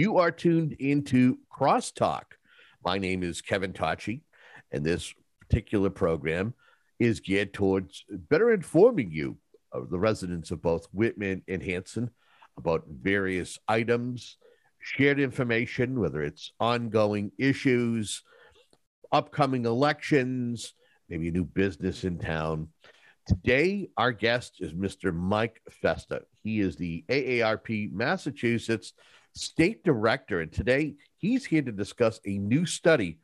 You are tuned into CrossTalk. My name is Kevin Tachi, and this particular program is geared towards better informing you, the residents of both Whitman and Hanson, about various items, shared information, whether it's ongoing issues, upcoming elections, maybe a new business in town. Today, our guest is Mr. Mike Festa. He is the AARP Massachusetts State Director, and today he's here to discuss a new study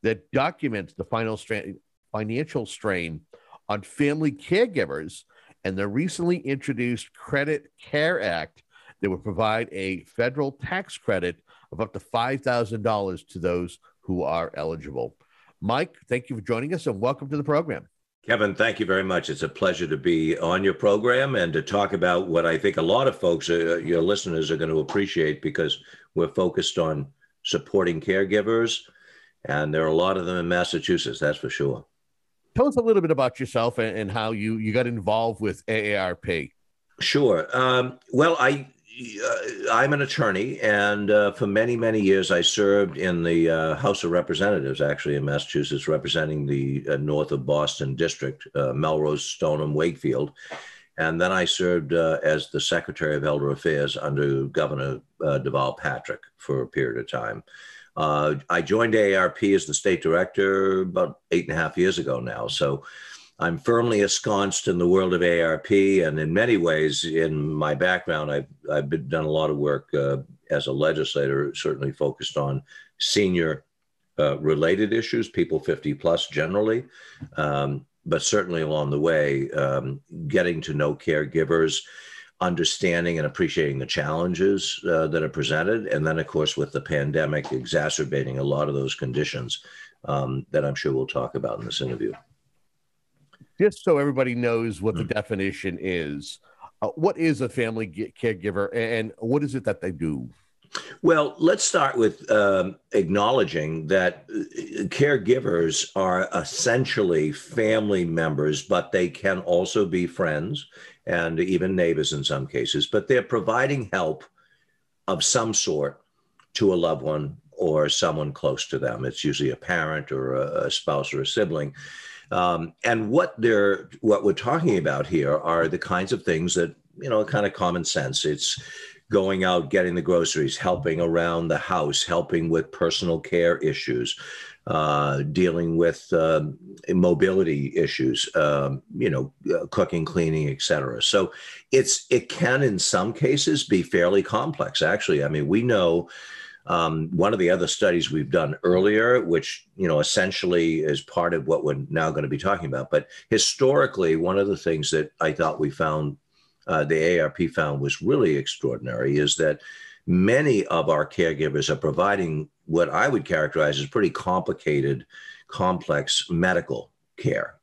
that documents the financial strain on family caregivers and the recently introduced Credit Care Act that would provide a federal tax credit of up to $5,000 to those who are eligible. Mike, thank you for joining us and welcome to the program. Kevin, thank you very much. It's a pleasure to be on your program and to talk about what I think a lot of folks, your listeners, are going to appreciate, because we're focused on supporting caregivers, and there are a lot of them in Massachusetts, that's for sure. Tell us a little bit about yourself and how you got involved with AARP. Sure. Well, I'm an attorney, and for many, many years, I served in the House of Representatives, actually in Massachusetts, representing the north of Boston district, Melrose, Stoneham, Wakefield. And then I served as the Secretary of Elder Affairs under Governor Deval Patrick for a period of time. I joined AARP as the State Director about 8.5 years ago now. So I'm firmly ensconced in the world of AARP, and in many ways, in my background, I've done a lot of work as a legislator, certainly focused on senior related issues, people 50 plus generally, but certainly along the way, getting to know caregivers, understanding and appreciating the challenges that are presented, and then, of course, with the pandemic exacerbating a lot of those conditions that I'm sure we'll talk about in this interview. Just so everybody knows what the definition is, what is a family caregiver and what is it that they do? Well, let's start with acknowledging that caregivers are essentially family members, but they can also be friends and even neighbors in some cases, but they're providing help of some sort to a loved one or someone close to them. It's usually a parent or a spouse or a sibling. And what we're talking about here are the kinds of things that, kind of common sense. It's going out, getting the groceries, helping around the house, helping with personal care issues, dealing with mobility issues, cooking, cleaning, et cetera. So it can, in some cases, be fairly complex, actually. I mean, we know one of the other studies we've done earlier, which, essentially is part of what we're now going to be talking about. But historically, one of the things that I thought we found, the AARP found was really extraordinary, is that many of our caregivers are providing what I would characterize as pretty complicated, complex medical care.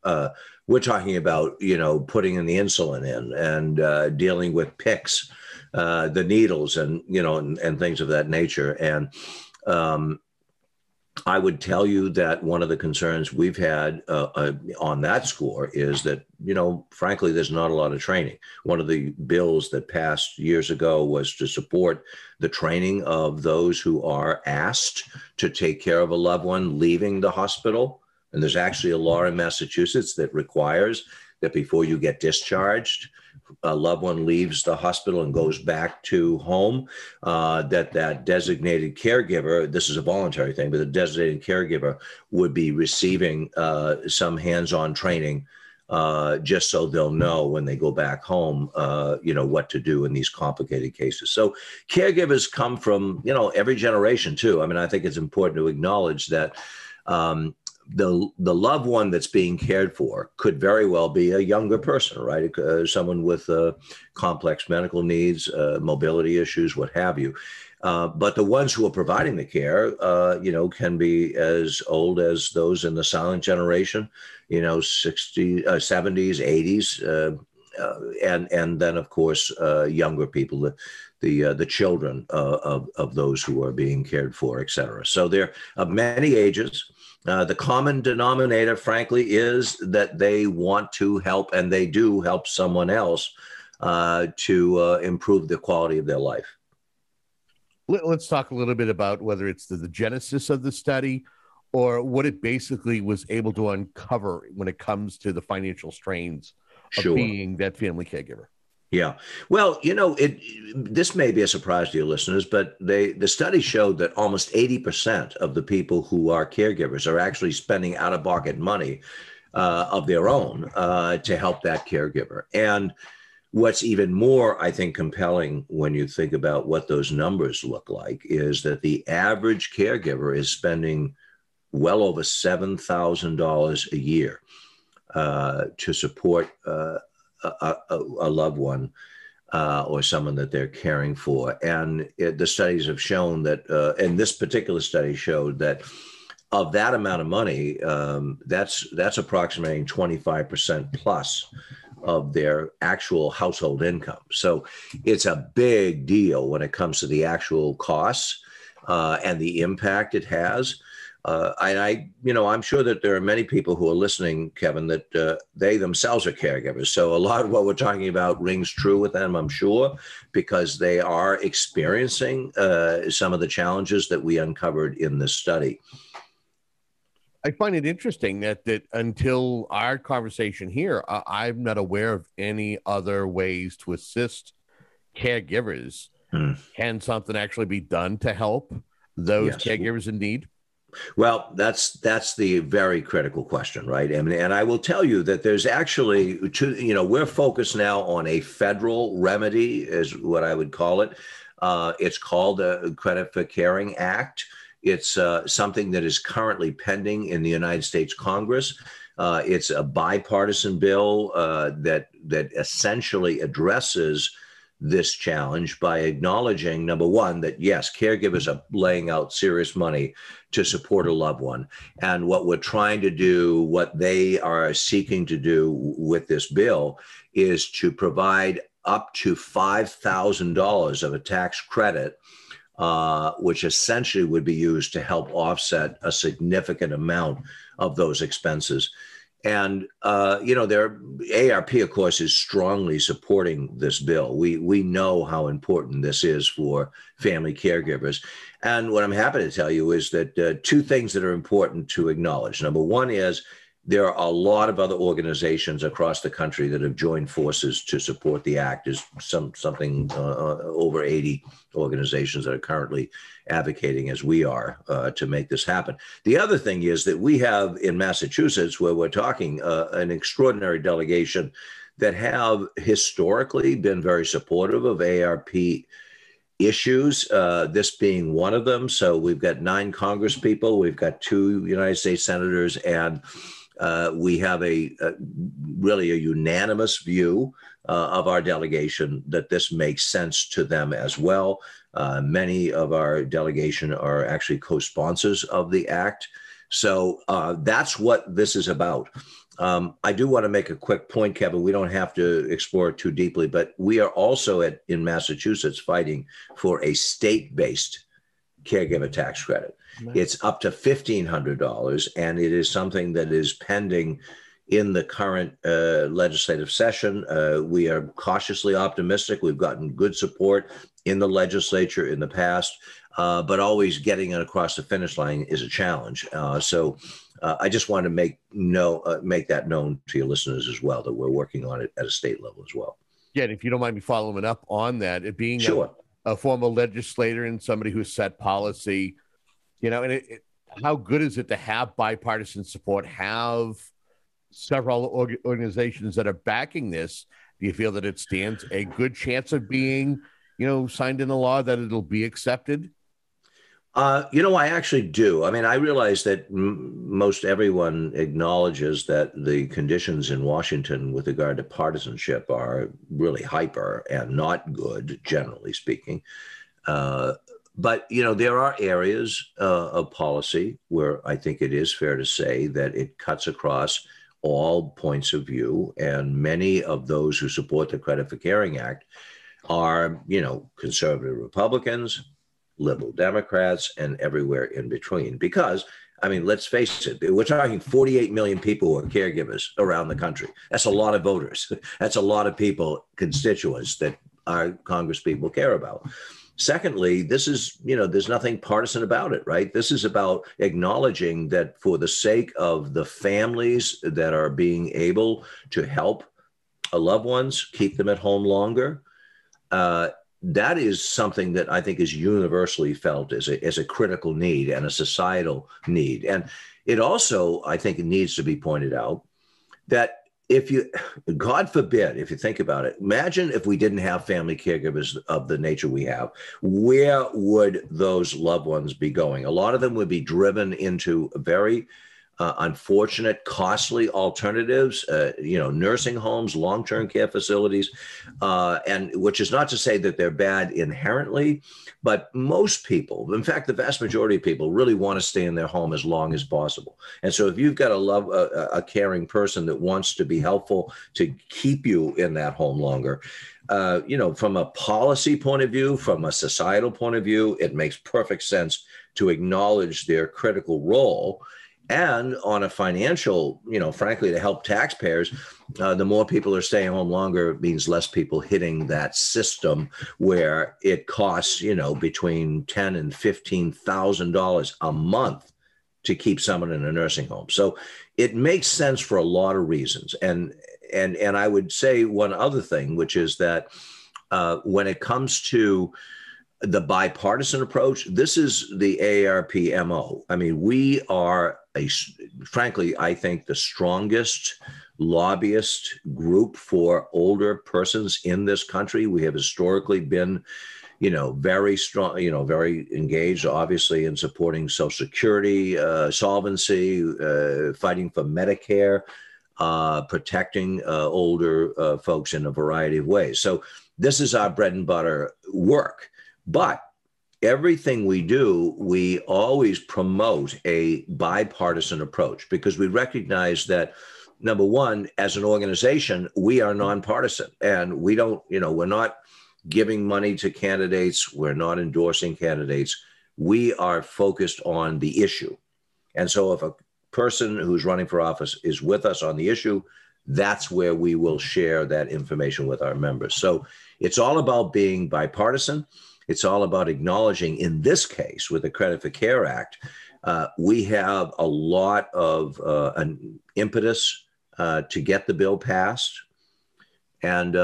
We're talking about, putting in the insulin in and dealing with PICCs, the needles and, and things of that nature. And I would tell you that one of the concerns we've had on that score is that, frankly, there's not a lot of training. One of the bills that passed years ago was to support the training of those who are asked to take care of a loved one leaving the hospital. And there's actually a law in Massachusetts that requires that before you get discharged, a loved one leaves the hospital and goes back to home, that designated caregiver, this is a voluntary thing, but the designated caregiver would be receiving some hands-on training just so they'll know when they go back home, what to do in these complicated cases. So caregivers come from, every generation too. I mean, I think it's important to acknowledge that the loved one that's being cared for could very well be a younger person, right? Someone with complex medical needs, mobility issues, what have you. But the ones who are providing the care, can be as old as those in the silent generation, 60s, 70s, 80s, and then of course younger people, the children of those who are being cared for, et cetera. So they're of many ages. The common denominator, frankly, is that they want to help, and they do help someone else to improve the quality of their life. Let's talk a little bit about whether it's the genesis of the study or what it basically was able to uncover when it comes to the financial strains of Sure. being that family caregiver. Yeah. Well, this may be a surprise to your listeners, but the study showed that almost 80% of the people who are caregivers are actually spending out-of-pocket money of their own to help that caregiver. And what's even more, I think, compelling when you think about what those numbers look like is that the average caregiver is spending well over $7,000 a year to support a loved one or someone that they're caring for. And the studies have shown that, and this particular study showed that of that amount of money, that's approximating 25% plus of their actual household income. So it's a big deal when it comes to the actual costs and the impact it has. I'm sure that there are many people who are listening, Kevin, that they themselves are caregivers. So a lot of what we're talking about rings true with them, I'm sure, because they are experiencing some of the challenges that we uncovered in this study. I find it interesting that until our conversation here, I'm not aware of any other ways to assist caregivers. Can something actually be done to help those caregivers in need? Well, that's the very critical question, right? And I will tell you that there's actually we're focused now on a federal remedy, is what I would call it. It's called the Credit for Caring Act. It's something that is currently pending in the United States Congress. It's a bipartisan bill that essentially addresses this challenge by acknowledging, number one, that yes, caregivers are laying out serious money to support a loved one. And what we're trying to do, what they are seeking to do with this bill is to provide up to $5,000 of a tax credit, which essentially would be used to help offset a significant amount of those expenses. And, AARP, of course, is strongly supporting this bill. We know how important this is for family caregivers. And what I'm happy to tell you is that two things that are important to acknowledge. Number one is there are a lot of other organizations across the country that have joined forces to support the act. There's something over 80 organizations that are currently advocating, as we are, to make this happen. The other thing is that we have in Massachusetts, where we're talking, an extraordinary delegation that have historically been very supportive of AARP issues, this being one of them. So we've got 9 Congress people, we've got 2 United States senators, and we have really a unanimous view of our delegation that this makes sense to them as well. Many of our delegation are actually co-sponsors of the act. So that's what this is about. I do want to make a quick point, Kevin. We don't have to explore it too deeply, but we are also in Massachusetts fighting for a state-based caregiver tax credit. Nice. It's up to $1,500, and it is something that is pending in the current legislative session. We are cautiously optimistic. We've gotten good support in the legislature in the past, but always getting it across the finish line is a challenge. So I just want to make that known to your listeners as well, that we're working on it at a state level as well. Yeah, and if you don't mind me following up on that, it being sure. a former legislator and somebody who set policy, and how good is it to have bipartisan support, have several organizations that are backing this? Do you feel that it stands a good chance of being, signed into law, that it'll be accepted? I actually do. I mean, I realize that most everyone acknowledges that the conditions in Washington with regard to partisanship are really hyper and not good, generally speaking. But, there are areas of policy where I think it is fair to say that it cuts across all points of view. And many of those who support the Credit for Caring Act are, conservative Republicans, liberal Democrats, and everywhere in between. Because, I mean, let's face it, we're talking 48 million people who are caregivers around the country. That's a lot of voters. That's a lot of people, constituents that our Congress people care about. Secondly, this is, there's nothing partisan about it, right? This is about acknowledging that for the sake of the families that are being able to help loved ones, keep them at home longer, that is something that I think is universally felt as a critical need and a societal need. And it also, I think it needs to be pointed out that if you, God forbid, if you think about it, imagine if we didn't have family caregivers of the nature we have, where would those loved ones be going? A lot of them would be driven into very unfortunate, costly alternatives, nursing homes, long-term care facilities, and which is not to say that they're bad inherently, but most people, in fact, the vast majority of people really want to stay in their home as long as possible. And so if you've got a caring person that wants to be helpful to keep you in that home longer, from a policy point of view, from a societal point of view, it makes perfect sense to acknowledge their critical role. And on a financial, frankly, to help taxpayers, the more people are staying home longer means less people hitting that system where it costs, between $10,000 and $15,000 a month to keep someone in a nursing home. So it makes sense for a lot of reasons. And I would say one other thing, which is that when it comes to the bipartisan approach, this is the AARP MO. I mean, we are frankly, I think the strongest lobbyist group for older persons in this country. We have historically been, very strong, very engaged, obviously, in supporting Social Security, solvency, fighting for Medicare, protecting older folks in a variety of ways. So this is our bread and butter work. But everything we do, we always promote a bipartisan approach because we recognize that, number one, as an organization, we are nonpartisan and we don't, we're not giving money to candidates. We're not endorsing candidates. We are focused on the issue. And so if a person who's running for office is with us on the issue, that's where we will share that information with our members. So it's all about being bipartisan. It's all about acknowledging, in this case, with the Credit for Care Act, we have a lot of an impetus to get the bill passed. And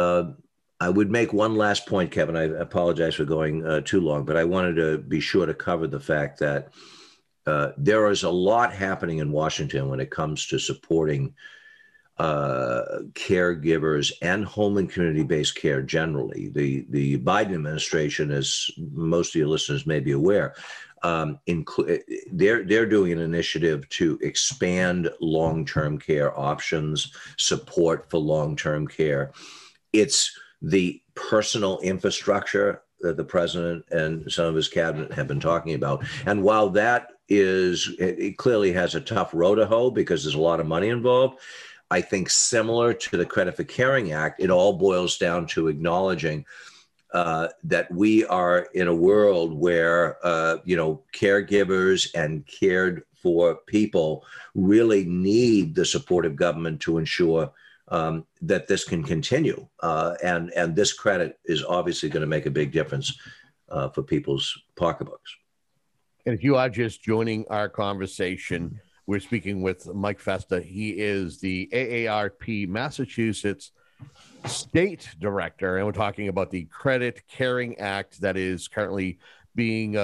I would make one last point, Kevin. I apologize for going too long, but I wanted to be sure to cover the fact that there is a lot happening in Washington when it comes to supporting caregivers and home and community-based care generally. The Biden administration, as most of your listeners may be aware, they're doing an initiative to expand long-term care options, support for long-term care. It's the personal infrastructure that the president and some of his cabinet have been talking about. And while that it clearly has a tough row to hoe because there's a lot of money involved, I think similar to the Credit for Caring Act, it all boils down to acknowledging that we are in a world where, caregivers and cared for people really need the support of government to ensure that this can continue. And this credit is obviously going to make a big difference for people's pocketbooks. And if you are just joining our conversation, we're speaking with Mike Festa. He is the AARP Massachusetts State Director, and we're talking about the Credit Caring Act that is currently being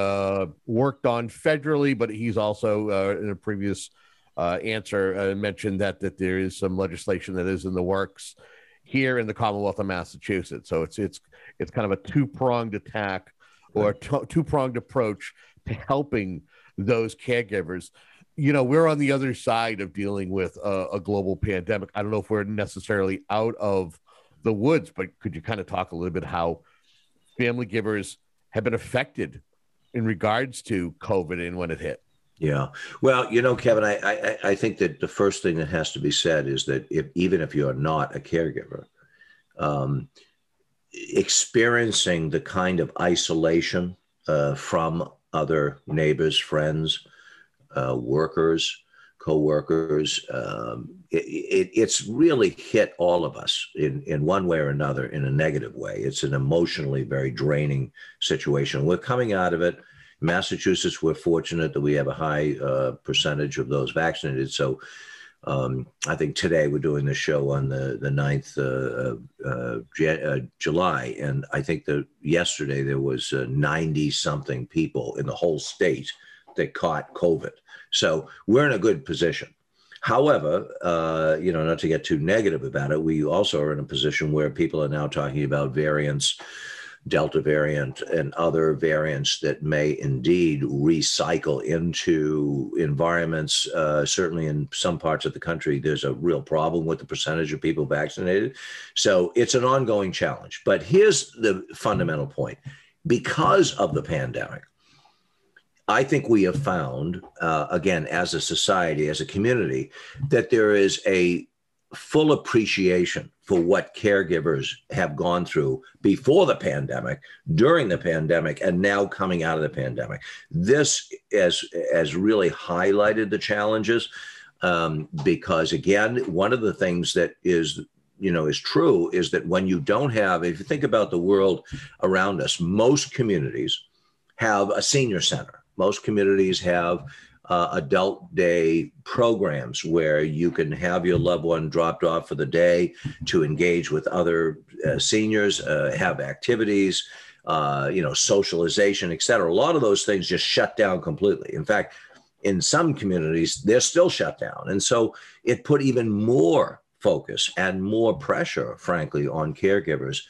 worked on federally, but he's also in a previous answer mentioned that there is some legislation that is in the works here in the Commonwealth of Massachusetts. So it's kind of a two-pronged attack or two-pronged approach to helping those caregivers. We're on the other side of dealing with a global pandemic. I don't know if we're necessarily out of the woods, but could you kind of talk a little bit how family givers have been affected in regards to COVID and when it hit? Yeah. Well, Kevin, I think that the first thing that has to be said is that even if you're not a caregiver, experiencing the kind of isolation from other neighbors, friends, workers, coworkers. It's really hit all of us in one way or another in a negative way. It's an emotionally very draining situation. We're coming out of it. Massachusetts, we're fortunate that we have a high percentage of those vaccinated. So I think today we're doing the show on the 9th of July. And I think that yesterday there was 90 something people in the whole state that caught COVID. So we're in a good position. However, not to get too negative about it, we also are in a position where people are now talking about variants, Delta variant and other variants that may indeed recycle into environments. Certainly in some parts of the country, there's a real problem with the percentage of people vaccinated. So it's an ongoing challenge. But here's the fundamental point. Because of the pandemic, I think we have found, again, as a society, as a community, that there is a full appreciation for what caregivers have gone through before the pandemic, during the pandemic, and now coming out of the pandemic. This has really highlighted the challenges because, again, one of the things that is true is that when you don't have, if you think about the world around us, most communities have a senior center. Most communities have adult day programs where you can have your loved one dropped off for the day to engage with other seniors, have activities, socialization, et cetera. A lot of those things just shut down completely. In fact, in some communities, they're still shut down. And so it put even more focus and more pressure, frankly, on caregivers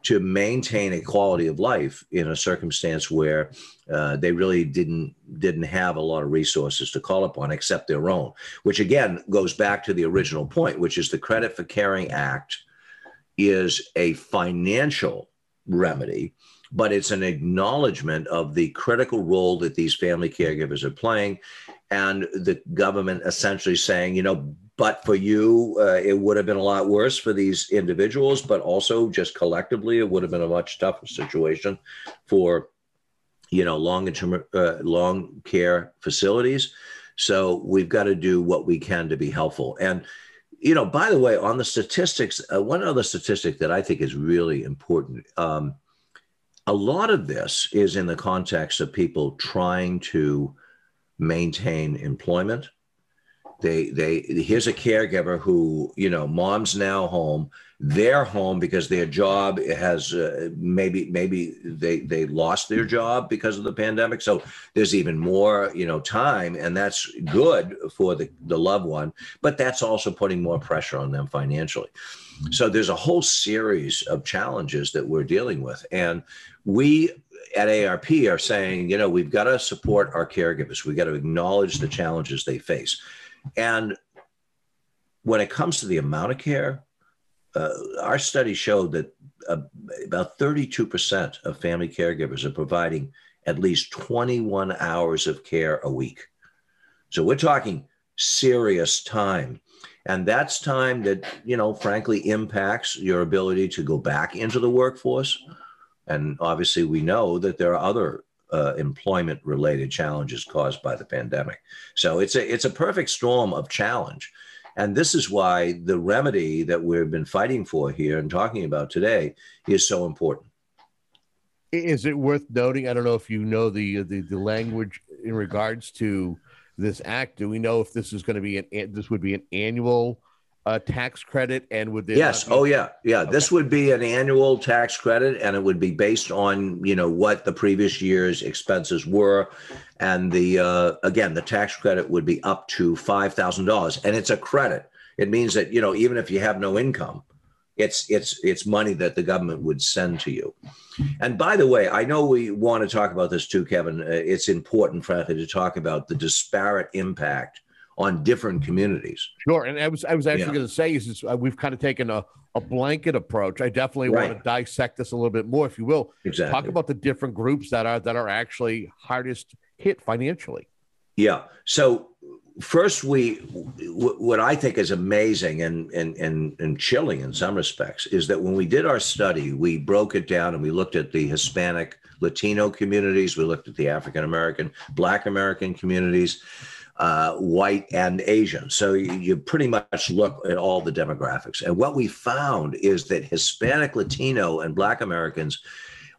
to maintain a quality of life in a circumstance where they really didn't have a lot of resources to call upon except their own, which again goes back to the original point, which is the Credit for Caring Act is a financial remedy, but it's an acknowledgement of the critical role that these family caregivers are playing, and the government essentially saying, but for you, it would have been a lot worse for these individuals, but also just collectively, it would have been a much tougher situation for, long-term, long care facilities. So we've got to do what we can to be helpful. And, by the way, on the statistics, one other statistic that I think is really important, a lot of this is in the context of people trying to maintain employment. Here's a caregiver who, mom's now home. They're home because their job has maybe they lost their job because of the pandemic. So there's even more, time, and that's good for the loved one, but that's also putting more pressure on them financially. So there's a whole series of challenges that we're dealing with. And we at AARP are saying, we've got to support our caregivers. We've got to acknowledge the challenges they face. And when it comes to the amount of care, our study showed that about 32% of family caregivers are providing at least 21 hours of care a week. So we're talking serious time. And that's time that, frankly, impacts your ability to go back into the workforce. And obviously, we know that there are other employment-related challenges caused by the pandemic. So it's a perfect storm of challenge. And this is why the remedy that we've been fighting for here and talking about today is so important. Is it worth noting? I don't know if you know the language in regards to this act. Do we know if this is going to be this would be an annual tax credit, and would there yes. Oh, yeah. Okay. This would be an annual tax credit, and it would be based on, what the previous year's expenses were. And again, the tax credit would be up to $5,000, and it's a credit. It means that, even if you have no income, it's money that the government would send to you. And by the way, I know we want to talk about this too, Kevin. It's important, frankly, to talk about the disparate impact on different communities. Sure. And I was actually going to say is we've kind of taken a blanket approach. I definitely want to dissect this a little bit more, if you will. Exactly. Talk about the different groups that are actually hardest hit financially. Yeah. So first, what I think is amazing and chilling in some respects is that when we did our study, we broke it down and we looked at the Hispanic, Latino communities. We looked at the African American, Black American communities. white, and Asian. So you pretty much look at all the demographics. And what we found is that Hispanic, Latino, and Black Americans,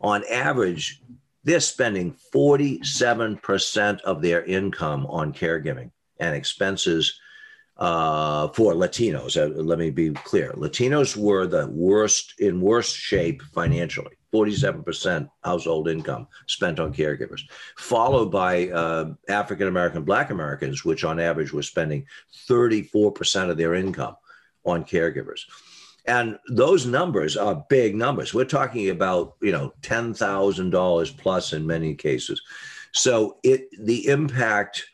on average, they're spending 47% of their income on caregiving and expenses for Latinos. Let me be clear. Latinos were the worst shape financially. 47% household income spent on caregivers, followed by African-American, Black Americans, which on average were spending 34% of their income on caregivers. And those numbers are big numbers. We're talking about, $10,000 plus in many cases. So the impact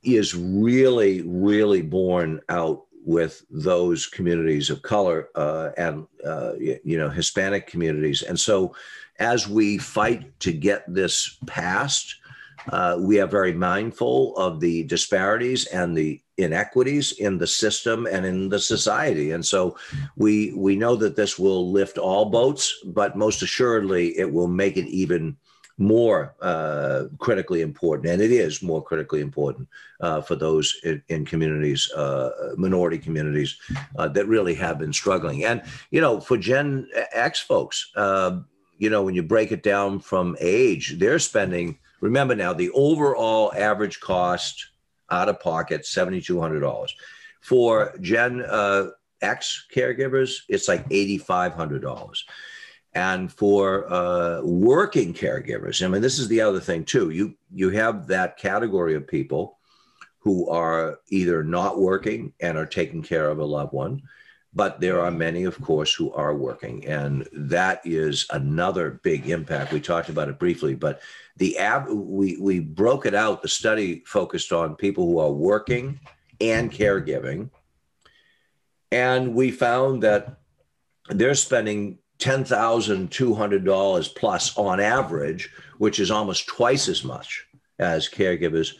is really, really borne out with those communities of color and Hispanic communities. And so as we fight to get this passed, we are very mindful of the disparities and the inequities in the system and in the society. And so we know that this will lift all boats, but most assuredly, it will make it even more critically important, and it is more critically important for those in communities, minority communities that really have been struggling. And, for Gen X folks, when you break it down from age, they're spending, remember now, the overall average cost out of pocket, $7,200. For Gen X caregivers, it's like $8,500. And for working caregivers, I mean, this is the other thing too. You have that category of people who are either not working and are taking care of a loved one, but there are many, of course, who are working, and that is another big impact. We talked about it briefly, but we broke it out. The study focused on people who are working and caregiving, and we found that they're spending $10,200 plus on average, which is almost twice as much as caregivers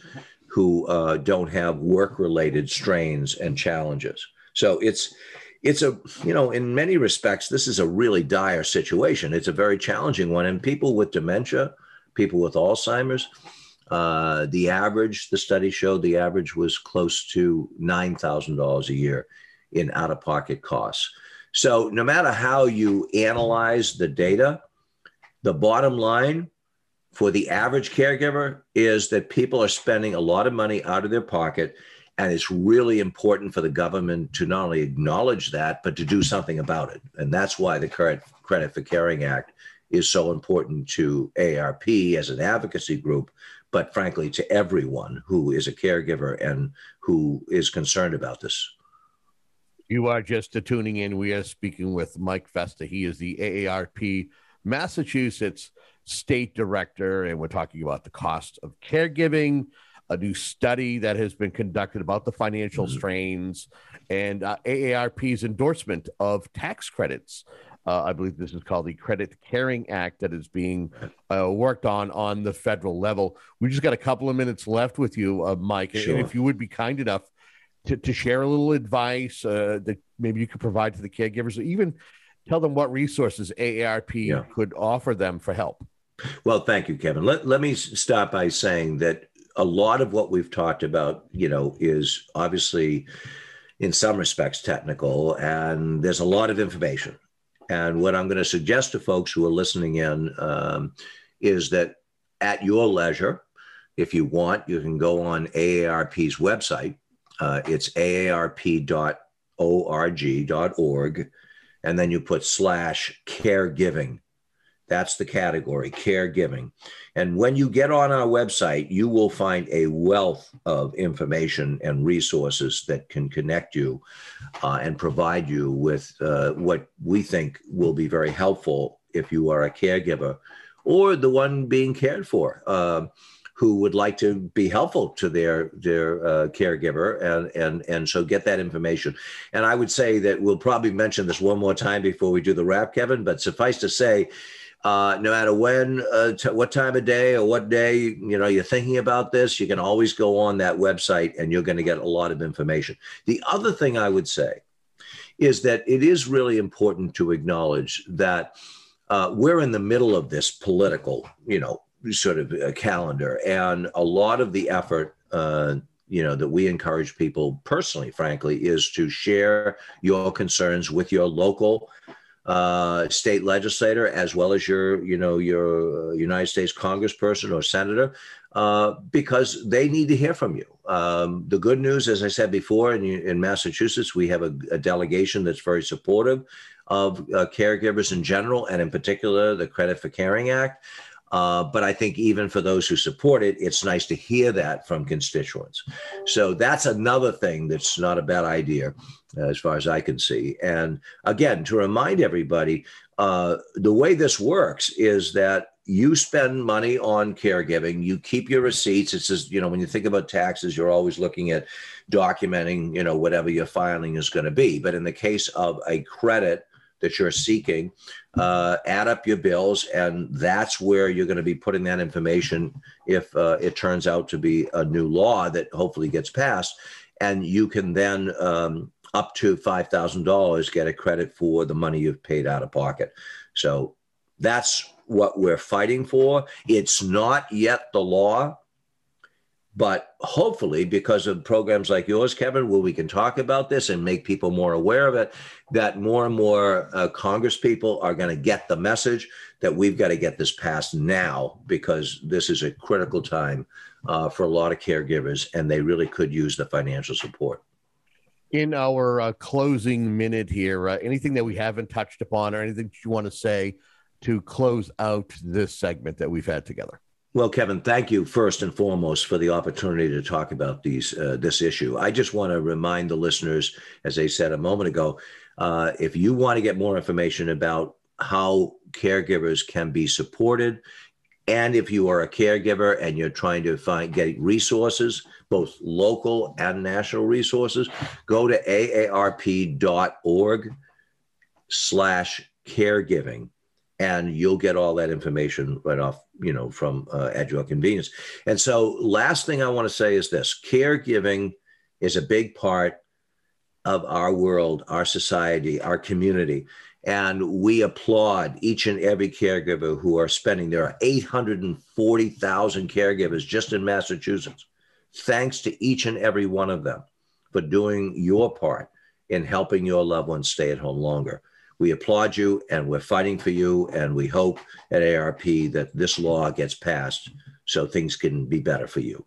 who don't have work-related strains and challenges. So it's in many respects, this is a really dire situation. It's a very challenging one. And people with dementia, people with Alzheimer's, the study showed the average was close to $9,000 a year in out-of-pocket costs. So no matter how you analyze the data, the bottom line for the average caregiver is that people are spending a lot of money out of their pocket. And it's really important for the government to not only acknowledge that, but to do something about it. And that's why the current Credit for Caring Act is so important to AARP as an advocacy group, but frankly, to everyone who is a caregiver and who is concerned about this. You are just tuning in. We are speaking with Mike Festa. He is the AARP Massachusetts State Director, and we're talking about the cost of caregiving, a new study that has been conducted about the financial strains, and AARP's endorsement of tax credits. I believe this is called the Credit Caring Act that is being worked on the federal level. We just got a couple of minutes left with you, Mike. Sure. And if you would be kind enough to share a little advice that maybe you could provide to the caregivers, or even tell them what resources AARP could offer them for help. Well, thank you, Kevin. Let me start by saying that a lot of what we've talked about, is obviously in some respects technical, and there's a lot of information. And what I'm going to suggest to folks who are listening in is that at your leisure, if you want, you can go on AARP's website. It's aarp.org, and then you put /caregiving. That's the category, caregiving. And when you get on our website, you will find a wealth of information and resources that can connect you and provide you with what we think will be very helpful if you are a caregiver or the one being cared for, who would like to be helpful to their caregiver, and so get that information. And I would say that we'll probably mention this one more time before we do the wrap, Kevin, but suffice to say, no matter when, what time of day or what day, you're thinking about this, you can always go on that website and you're going to get a lot of information. The other thing I would say is that it is really important to acknowledge that we're in the middle of this political, sort of calendar, and a lot of the effort, that we encourage people personally, frankly, is to share your concerns with your local state legislator, as well as your United States congressperson or senator, because they need to hear from you. The good news, as I said before, in Massachusetts, we have a delegation that's very supportive of caregivers in general, and in particular, the Credit for Caring Act. But I think even for those who support it, it's nice to hear that from constituents. So that's another thing that's not a bad idea, as far as I can see. And again, to remind everybody, the way this works is that you spend money on caregiving, you keep your receipts. It's just, when you think about taxes, you're always looking at documenting, whatever your filing is going to be. But in the case of a credit that you're seeking, add up your bills, and that's where you're going to be putting that information if it turns out to be a new law that hopefully gets passed. And you can then, up to $5,000, get a credit for the money you've paid out of pocket. So that's what we're fighting for. It's not yet the law, but hopefully, because of programs like yours, Kevin, where we can talk about this and make people more aware of it, that more and more Congress people are going to get the message that we've got to get this passed now, because this is a critical time for a lot of caregivers, and they really could use the financial support. In our closing minute here, anything that we haven't touched upon, or anything you want to say to close out this segment that we've had together? Well, Kevin, thank you first and foremost for the opportunity to talk about this issue. I just want to remind the listeners, as I said a moment ago, if you want to get more information about how caregivers can be supported, and if you are a caregiver and you're trying to get resources, both local and national resources, go to aarp.org/caregiving. And you'll get all that information right off, from at your convenience. And so last thing I want to say is this: caregiving is a big part of our world, our society, our community. And we applaud each and every caregiver who are spending. There are 840,000 caregivers just in Massachusetts. Thanks to each and every one of them for doing your part in helping your loved ones stay at home longer. We applaud you, and we're fighting for you, and we hope at AARP that this law gets passed so things can be better for you.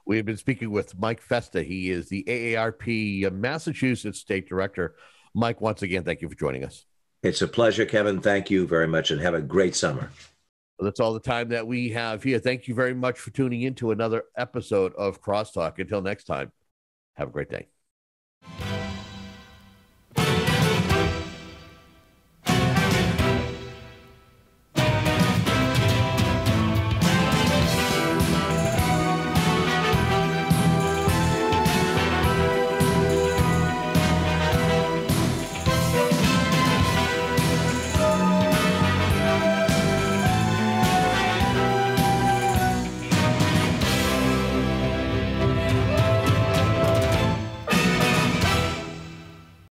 We have been speaking with Mike Festa. He is the AARP Massachusetts State Director. Mike, once again, thank you for joining us. It's a pleasure, Kevin. Thank you very much, and have a great summer. Well, that's all the time that we have here. Thank you very much for tuning in to another episode of CrossTalk. Until next time, have a great day.